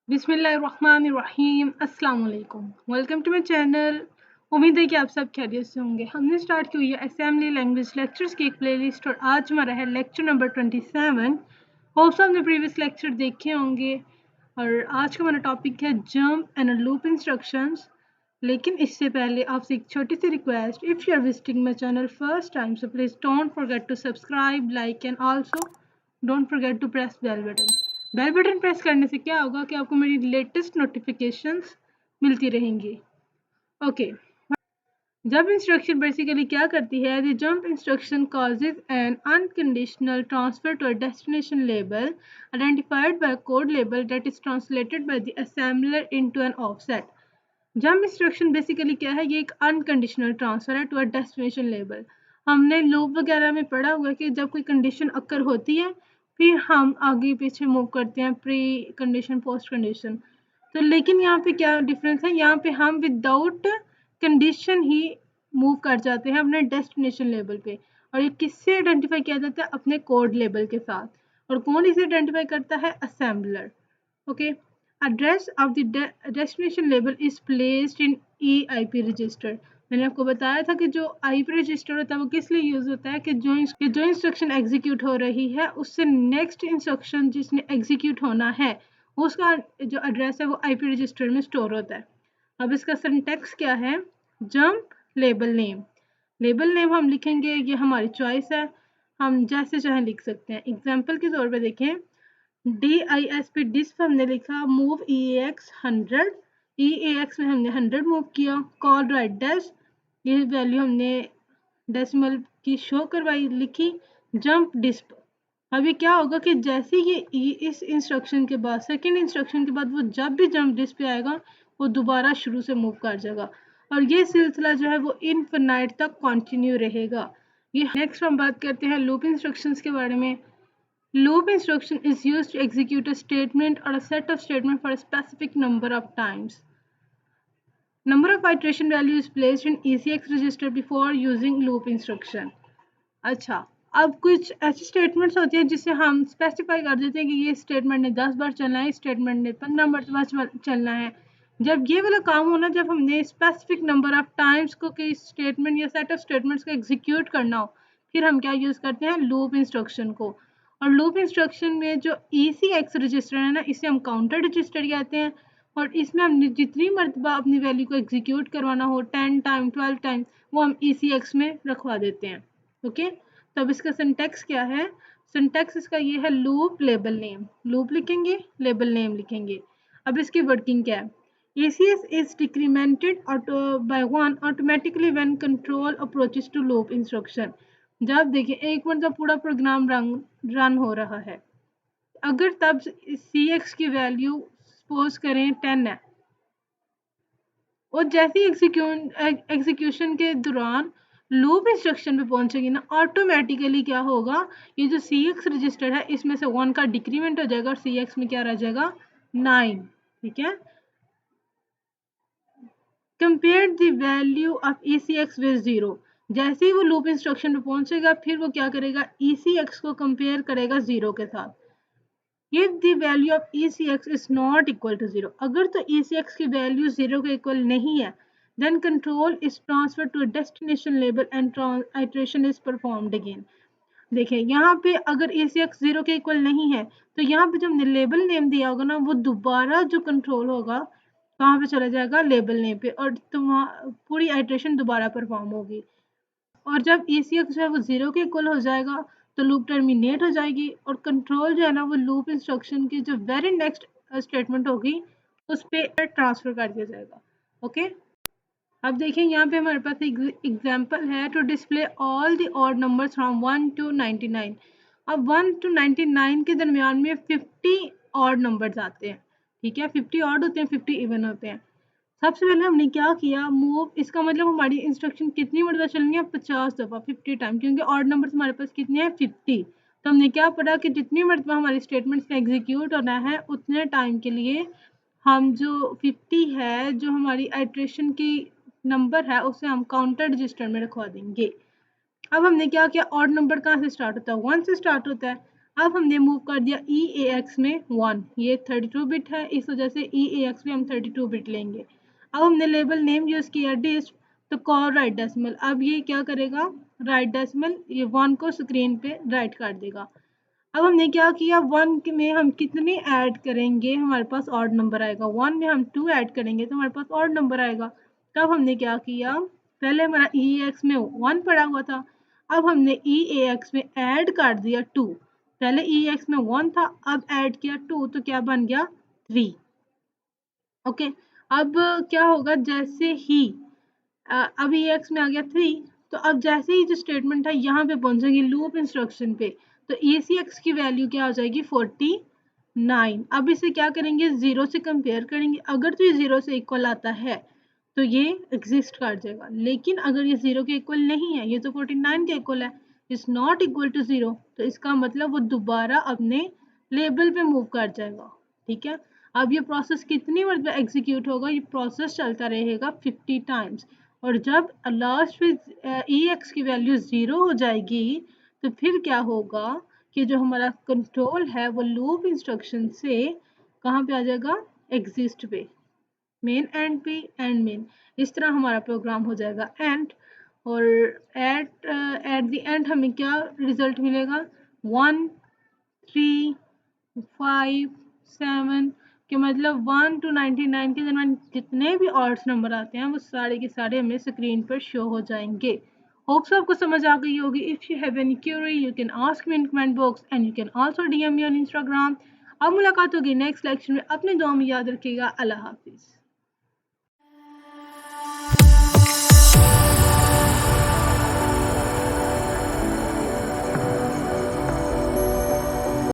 बिस्मिल्लाहिर्रहमानिर्रहीम अस्सलाम वालेकुम। Welcome to my channel. उम्मीद है कि आप सब खैरियत से होंगे। हमने स्टार्ट की हुई है असेंबली लैंग्वेज लेक्चर्स की एक प्लेलिस्ट और आज हमारा है लेक्चर नंबर 27। होप्स आपने प्रीवियस लेक्चर देखे होंगे और आज का हमारा टॉपिक है जंप एंड लूप इंस्ट्रक्शंस। लेकिन इससे पहले आपसे एक छोटी सी request, if you are visiting my channel first time so please don't forget to subscribe, like and also don't forget to press bell button. Bell button press करने से क्या होगा कि आपको मेरी लेटेस्ट नोटिफिकेशंस मिलती रहेंगी। ओके, जंप इंस्ट्रक्शन बेसिकली क्या करती है? The jump instruction causes an unconditional transfer to a destination label identified by a code label that is translated by the assembler into an offset. Jump instruction basically क्या है? ये एक unconditional transfer है to a destination label. हमने loop वगैरह में पढ़ा हुआ है कि जब कोई कंडीशन अक्कर होती है फिर हम आगे पीछे मूव करते हैं, प्री कंडीशन पोस्ट कंडीशन। तो लेकिन यहाँ पे क्या डिफरेंस है? यहाँ पे हम विदाउट कंडीशन ही मूव कर जाते हैं अपने डेस्टिनेशन लेवल पे। और ये किससे आइडेंटिफाई किया जाता है? अपने कोड लेवल के साथ। और कौन इसे आइडेंटिफाई करता है? Assembler. Okay, address of the destination label is placed in EIP register। मैंने आपको बताया था कि जो IP रजिस्टर होता है वो किस लिए यूज होता है कि जो इंस्ट्रक्शन एग्जीक्यूट हो रही है उससे नेक्स्ट इंस्ट्रक्शन जिसने एग्जीक्यूट होना है उसका जो एड्रेस है वो IP रजिस्टर में स्टोर होता है। अब इसका सिंटैक्स क्या है? Jump label name. Label name हम लिखेंगे, ये हमारी चॉइस है, हम जैसे चाहे लिख सकते हैं। एग्जाम्पल के तौर पे देखें, DISP डिस्प हमने लिखा, मूव EAX 100, EAX में हमने 100 मूव किया। कॉल राइट डैश, ये वैल्यू हमने डेसिमल की शो करवाई, लिखी। जंप डिस्प, अभी क्या होगा कि जैसे ये इस इंस्ट्रक्शन के बाद सेकंड इंस्ट्रक्शन के बाद वो जब भी जंप डिस्प पे आएगा वो दोबारा शुरू से मूव कर जाएगा और ये सिलसिला जो है वो इनफिनाइट तक कंटिन्यू रहेगा। ये नेक्स्ट हम बात करते हैं लूप इंस्ट्रक्शंस के बारे में। Loop instruction is used to execute a statement or a set of statements for a specific number of times. Number of iteration value is placed in ECX register before using loop instruction. अच्छा, अब कुछ ऐसी statements होती हैं जिसे हम specify कर देते हैं कि ये स्टेटमेंट ने 10 बार चलना है, स्टेटमेंट ने 15 बार चलना है। जब ये वाला काम होना, जब हमने स्पेसिफिक नंबर ऑफ टाइम्स को कि स्टेटमेंट या सेट ऑफ स्टेटमेंट्स को एग्जीक्यूट करना हो, फिर हम क्या यूज़ करते हैं? लूप इंस्ट्रक्शन को। और लूप इंस्ट्रक्शन में जो ECX रजिस्टर है ना, इसे हम काउंटर रजिस्टर कहते हैं और इसमें हमने जितनी मरतबा अपनी वैल्यू को एग्जीक्यूट करवाना हो, 10 टाइम 12 टाइम, वो हम ECX में रखवा देते हैं। ओके, तो अब इसका सिंटैक्स क्या है? सिंटैक्स इसका ये है, लूप लेबल नेम। लूप लिखेंगे, लेबल नेम लिखेंगे। अब इसकी वर्किंग क्या है? ECS is decremented by 1 automatically when control approaches to loop instruction। जब देखिए एक बार जब पूरा प्रोग्राम रन हो रहा है, अगर तब CX की वैल्यू सपोज करें 10 है और जैसे ही एग्जीक्यूशन के दौरान लूप इंस्ट्रक्शन पे पहुंचेगी ना, ऑटोमेटिकली क्या होगा? ये जो CX रजिस्टर है इसमें से 1 का डिक्रीमेंट हो जाएगा और CX में क्या रह जाएगा? 9। ठीक है, compare the value of ECX with 0। जैसे ही वो लूप इंस्ट्रक्शन पे पहुंचेगा फिर वो क्या करेगा? ECX को कंपेयर करेगा 0 के साथ। If the value of ECX is not equal to 0, अगर तो ECX की वैल्यू 0 के इक्वल नहीं है, then control is transferred to a destination label and iteration is performed again। देखिए यहाँ पे अगर ECX 0 के इक्वल नहीं है तो यहाँ पे जब लेबल नेम दिया होगा ना, वो दोबारा जो कंट्रोल होगा कहाँ पे चला जाएगा? लेबल नेम पे, और पूरी आइट्रेशन दोबारा परफॉर्म होगी। और जब ECX जो है वो 0 के इक्वल हो जाएगा तो लूप टर्मिनेट हो जाएगी और कंट्रोल जो है ना वो लूप इंस्ट्रक्शन की जो वेरी नेक्स्ट स्टेटमेंट होगी उस पर ट्रांसफर कर दिया जाएगा। ओके, अब देखिए यहाँ पे हमारे पास एक एग्जांपल है, to display all the odd numbers from 1 to 99। अब 1 to 99 के दरमियान में 50 ऑड नंबर्स आते हैं। ठीक है, 50 ऑड होते हैं, 50 इवन होते हैं। सबसे पहले हमने क्या किया? मूव, इसका मतलब हमारी इंस्ट्रक्शन कितनी मरतबा चलनी है? 50 दफ़ा, 50 टाइम, क्योंकि ऑड नंबर्स हमारे पास कितने हैं? 50। तो हमने क्या पढ़ा कि जितनी मरतबा हमारी स्टेटमेंट्स में एग्जीक्यूट होना है उतने टाइम के लिए हम जो 50 है, जो हमारी आइट्रेशन की नंबर है, उसे हम काउंटर रजिस्टर में रखवा देंगे। अब हमने क्या किया? ऑड नंबर कहाँ से स्टार्ट होता है? 1 से स्टार्ट होता है। अब हमने मूव कर दिया ई ए एक्स में 1, ये 32 बिट है, इस वजह से ई ए एक्स में हम 32 बिट लेंगे। अब हमने लेबल नेम यूज़ किया डिस्ट, तो कॉल राइट डेसिमल, अब ये क्या करेगा, राइट डेसिमल, ये 1 को स्क्रीन पे राइट कर देगा। अब हमने क्या किया, 1 में हम कितने ऐड करेंगे, हमारे पास ऑड नंबर आएगा। 1 में हम 2 ऐड करेंगे तो हमारे पास ऑड नंबर आएगा। तब हमने क्या किया, पहले हमारा ई एक्स में 1 पड़ा हुआ था, अब हमने ई ए एक्स में ऐड कर दिया 2। पहले ई एक्स में 1 था, अब ऐड किया 2, तो क्या बन गया 3। ओके, अब क्या होगा, जैसे ही अब ई एक्स में आ गया 3, तो अब जैसे ही जो स्टेटमेंट है यहाँ पे पहुंचेंगे लूप इंस्ट्रक्शन पे, तो ए सी एक्स की वैल्यू क्या हो जाएगी 49। अब इसे क्या करेंगे, 0 से कंपेयर करेंगे, अगर तो ये 0 से इक्वल आता है तो ये एग्जिस्ट कर जाएगा, लेकिन अगर ये 0 के इक्वल नहीं है, ये तो 49 के इक्वल है, इज नॉट इक्वल टू 0, तो इसका मतलब वो दोबारा अपने लेबल पे मूव कर जाएगा। ठीक है, अब ये प्रोसेस कितनी मरतबा एग्जीक्यूट होगा, ये प्रोसेस चलता रहेगा 50 टाइम्स, और जब लास्ट में ई एक्स की वैल्यू 0 हो जाएगी, तो फिर क्या होगा कि जो हमारा कंट्रोल है वो लूप इंस्ट्रक्शन से कहाँ पे आ जाएगा, एग्जिस्ट पे, मेन एंड पे, एंड मेन, इस तरह हमारा प्रोग्राम हो जाएगा एंड। और एट द एंड हमें क्या रिजल्ट मिलेगा, 1 3 5 7 के मतलब 1 to 99 के दरमियान जितने भी ऑड्स नंबर आते हैं वो सारे के सारे हमें स्क्रीन पर शो हो जाएंगे। होप्स आपको समझ आ गई होगी। If you have any query you can ask me in comment box and you can also DM me on Instagram. अब मुलाकात होगी नेक्स्ट लेक्चर में, अपने दुआ में याद रखिएगा। अल्लाह हाफिज।